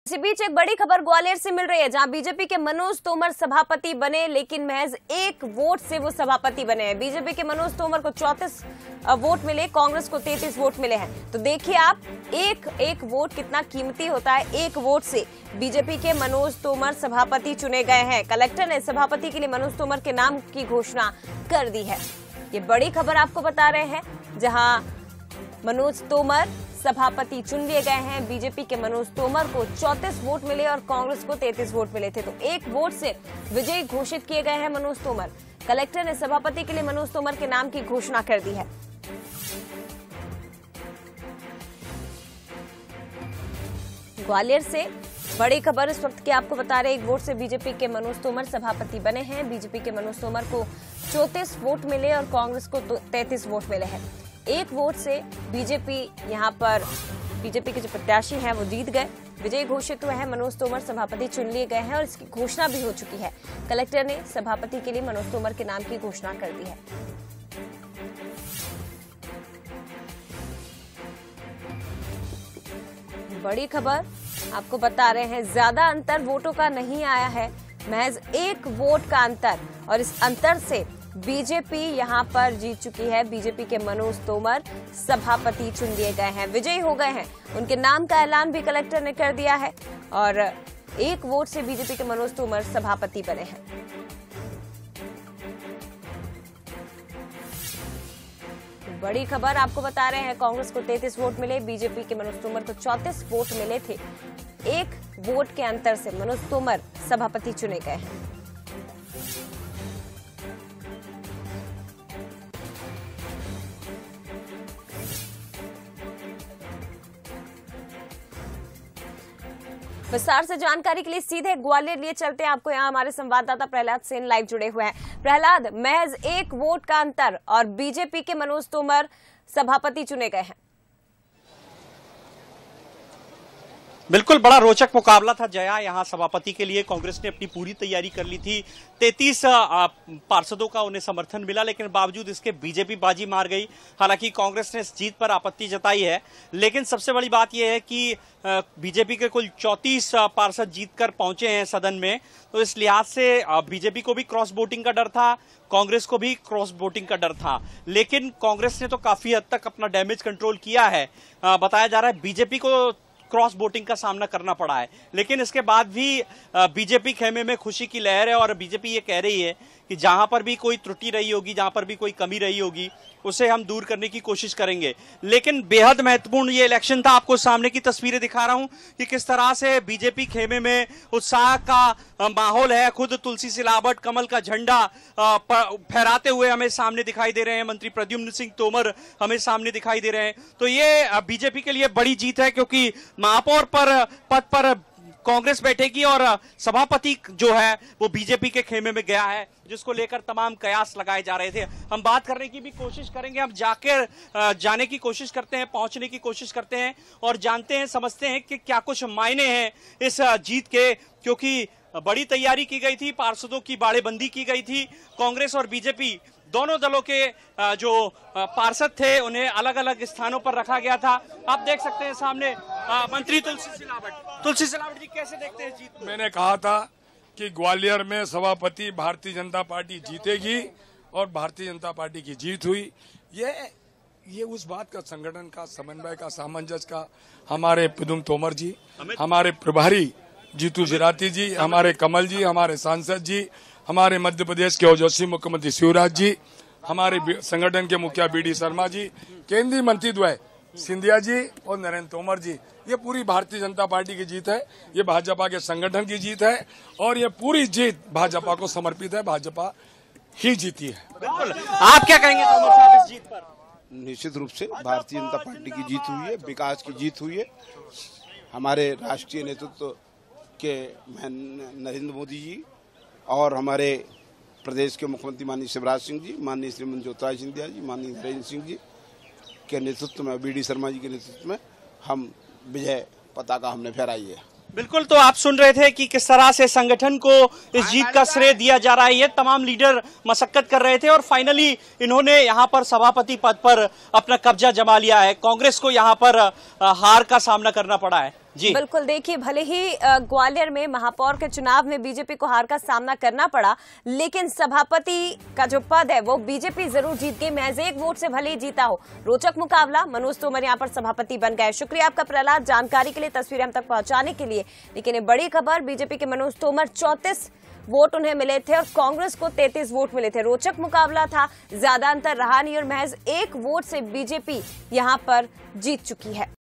इसी बीच एक बड़ी खबर ग्वालियर से मिल रही है, जहां बीजेपी के मनोज तोमर सभापति बने, लेकिन महज एक वोट से वो सभापति बने हैं। बीजेपी के मनोज तोमर को 34 वोट मिले, कांग्रेस को 33 वोट मिले हैं। तो देखिए आप, एक वोट कितना कीमती होता है। एक वोट से बीजेपी के मनोज तोमर सभापति चुने गए हैं। कलेक्टर ने सभापति के लिए मनोज तोमर के नाम की घोषणा कर दी है। ये बड़ी खबर आपको बता रहे हैं, जहां मनोज तोमर सभापति चुन लिए गए हैं। बीजेपी के मनोज तोमर को 34 वोट मिले और कांग्रेस को 33 वोट मिले थे। तो एक वोट से विजयी घोषित किए गए हैं मनोज तोमर। कलेक्टर ने सभापति के लिए मनोज तोमर के नाम की घोषणा कर दी है। ग्वालियर से बड़ी खबर इस वक्त की आपको बता रहे, एक वोट से बीजेपी के मनोज तोमर सभापति बने हैं। बीजेपी के मनोज तोमर को 34 वोट मिले और कांग्रेस को 33 वोट मिले हैं। एक वोट से बीजेपी यहां पर बीजेपी के जो प्रत्याशी हैं वो जीत गए, विजयी घोषित हुए हैं। मनोज तोमर सभापति चुन लिए गए हैं और इसकी घोषणा भी हो चुकी है। कलेक्टर ने सभापति के लिए मनोज तोमर के नाम की घोषणा कर दी है। बड़ी खबर आपको बता रहे हैं, ज्यादा अंतर वोटों का नहीं आया है, महज एक वोट का अंतर, और इस अंतर से बीजेपी यहां पर जीत चुकी है। बीजेपी के मनोज तोमर सभापति चुन लिए गए हैं, विजयी हो गए हैं। उनके नाम का ऐलान भी कलेक्टर ने कर दिया है और एक वोट से बीजेपी के मनोज तोमर सभापति बने हैं। बड़ी खबर आपको बता रहे हैं, कांग्रेस को 33 वोट मिले, बीजेपी के मनोज तोमर को 34 वोट मिले थे। एक वोट के अंतर से मनोज तोमर सभापति चुने गए हैं। विस्तार से जानकारी के लिए सीधे ग्वालियर लिए चलते हैं। आपको यहाँ हमारे संवाददाता प्रहलाद सेन लाइव जुड़े हुए हैं। प्रहलाद, महज एक वोट का अंतर और बीजेपी के मनोज तोमर सभापति चुने गए हैं। बिल्कुल बड़ा रोचक मुकाबला था जया। यहाँ सभापति के लिए कांग्रेस ने अपनी पूरी तैयारी कर ली थी। 33 पार्षदों का उन्हें समर्थन मिला, लेकिन बावजूद इसके बीजेपी बाजी मार गई। हालांकि कांग्रेस ने इस जीत पर आपत्ति जताई है, लेकिन सबसे बड़ी बात यह है कि बीजेपी के कुल 34 पार्षद जीतकर पहुंचे हैं सदन में। तो इस लिहाज से बीजेपी को भी क्रॉस वोटिंग का डर था, कांग्रेस को भी क्रॉस वोटिंग का डर था, लेकिन कांग्रेस ने तो काफी हद तक अपना डैमेज कंट्रोल किया है। बताया जा रहा है बीजेपी को क्रॉस वोटिंग का सामना करना पड़ा है, लेकिन इसके बाद भी बीजेपी खेमे में खुशी की लहर है और बीजेपी ये कह रही है कि जहां पर भी कोई त्रुटि रही होगी, जहां पर भी कोई कमी रही होगी, उसे हम दूर करने की कोशिश करेंगे। लेकिन बेहद महत्वपूर्ण ये इलेक्शन था। आपको सामने की तस्वीरें दिखा रहा हूं कि किस तरह से बीजेपी खेमे में उत्साह का माहौल है। खुद तुलसी सिलावट कमल का झंडा फहराते हुए हमें सामने दिखाई दे रहे हैं। मंत्री प्रद्युम्न सिंह तोमर हमें सामने दिखाई दे रहे हैं। तो ये बीजेपी के लिए बड़ी जीत है, क्योंकि महापौर पद पर कांग्रेस बैठेगी और सभापति जो है वो बीजेपी के खेमे में गया है, जिसको लेकर तमाम कयास लगाए जा रहे थे। हम बात करने की भी कोशिश करेंगे, हम जाने की कोशिश करते हैं, पहुंचने की कोशिश करते हैं और जानते हैं, समझते हैं कि क्या कुछ मायने हैं इस जीत के, क्योंकि बड़ी तैयारी की गई थी, पार्षदों की बाड़ेबंदी की गई थी। कांग्रेस और बीजेपी दोनों दलों के जो पार्षद थे उन्हें अलग अलग स्थानों पर रखा गया था। आप देख सकते हैं सामने मंत्री तुलसी सिलावट जी, कैसे देखते हैं जीत? मैंने कहा था कि ग्वालियर में सभापति भारतीय जनता पार्टी जीतेगी और भारतीय जनता पार्टी की जीत हुई। ये उस बात का, संगठन का, समन्वय का, सामंजस्य का, हमारे प्रद्युम्न तोमर जी, हमारे प्रभारी जीतू जिराती जी, हमारे कमल जी, हमारे सांसद जी, हमारे मध्य प्रदेश के ओजस्वी मुख्यमंत्री शिवराज जी, हमारे संगठन के मुखिया बीडी शर्मा जी, केंद्रीय मंत्री द्वय सिंधिया जी और नरेंद्र तोमर जी, ये पूरी भारतीय जनता पार्टी की जीत है। ये भाजपा के संगठन की जीत है और ये पूरी जीत भाजपा को समर्पित है। भाजपा ही जीती है। बिल्कुल, आप क्या कहेंगे तोमर साहब इस जीत पर? निश्चित रूप से भारतीय जनता पार्टी की जीत हुई है, विकास की जीत हुई है। हमारे राष्ट्रीय नेतृत्व के नरेंद्र मोदी जी और हमारे प्रदेश के मुख्यमंत्री माननीय शिवराज सिंह जी, माननीय श्रीमती ज्योतिरादित्य सिंधिया जी, माननीय नरेंद्र सिंह जी के नेतृत्व में, बीडी शर्मा जी के नेतृत्व में हम विजय पताका हमने फहराई है। बिल्कुल, तो आप सुन रहे थे कि किस तरह से संगठन को इस जीत का श्रेय दिया जा रहा है। ये तमाम लीडर मशक्कत कर रहे थे और फाइनली इन्होंने यहां पर सभापति पद पर अपना कब्जा जमा लिया है। कांग्रेस को यहां पर हार का सामना करना पड़ा है। जी बिल्कुल, देखिए भले ही ग्वालियर में महापौर के चुनाव में बीजेपी को हार का सामना करना पड़ा, लेकिन सभापति का जो पद है वो बीजेपी जरूर जीत गई, महज 1 वोट से भले ही जीता हो। रोचक मुकाबला, मनोज तोमर यहाँ पर सभापति बन गए। शुक्रिया आपका प्रहलाद, जानकारी के लिए, तस्वीरें हम तक पहुंचाने के लिए। लेकिन ये बड़ी खबर, बीजेपी के मनोज तोमर 34 वोट उन्हें मिले थे और कांग्रेस को 33 वोट मिले थे। रोचक मुकाबला था, ज्यादा अंतर रहा नहीं और महज 1 वोट से बीजेपी यहाँ पर जीत चुकी है।